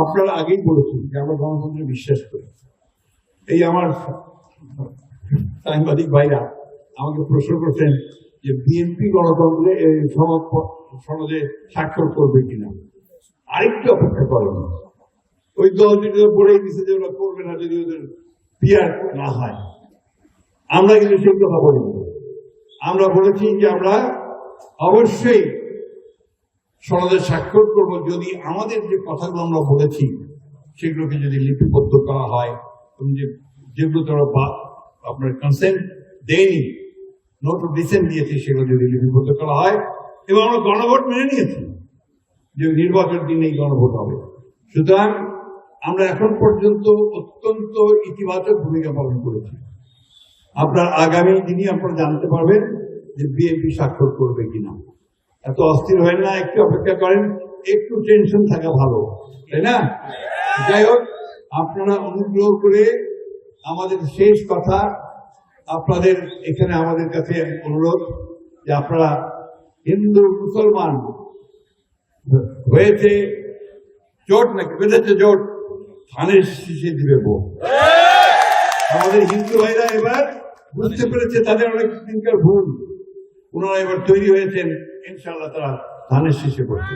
আপনারা আগেই বলেছেন যে আমরা গণতন্ত্রে বিশ্বাস করি। এই আমার সাংবাদিক ভাইরা আমাকে প্রশ্ন করছেন যে বিএনপি গণতন্ত্রে সনদে স্বাক্ষর করবে কিনা। আরেকটু অপেক্ষা করেন, ওই দল যদি বলেই দিচ্ছে যে ওরা করবে না যদি ওদের পিয়ার না হয়। আমরা কিন্তু সেই কথা বলি, আমরা বলেছি যে আমরা অবশ্যই সনদে স্বাক্ষর করব যদি আমাদের যে কথাগুলো আমরা বলেছি সেগুলোকে যদি লিপিবদ্ধ করা হয় এবং যেগুলো তারা আপনার কনসেন্ট দেয়নি, নোট অফ ডিসেন্ট দিয়েছে, সেগুলো যদি লিপিবদ্ধ করা হয় এবং আমরা গণভোট মেনে নিয়েছি যে নির্বাচন দিনেই গণভোট হবে। সুতরাং আমরা এখন পর্যন্ত অত্যন্ত ইতিবাচক ভূমিকা পালন করেছি। আপনার আগামী দিনে আপনারা জানতে পারবেন যে বিএনপি স্বাক্ষর করবে কিনা। এত অস্থির হয় না, একটু অপেক্ষা করেন, একটু টেনশন থাকা ভালো, তাই না? যাই হোক, আপনারা অনুগ্রহ করে আমাদের শেষ কথা, আপনাদের এখানে আমাদের কাছে অনুরোধ যে আপনারা হিন্দু মুসলমান হয়েছে জোট নাকি বেঁধেছে জোট, ধানের শীষে দিবে ভোট। আমাদের হিন্দু ভাইরা এবার বুঝতে পেরেছে তাদের অনেক দিনকার ভুল, ওনারা এবার তৈরি হয়েছেন, ইনশাআল্লাহ তারা ধানের শীষে পড়ছে।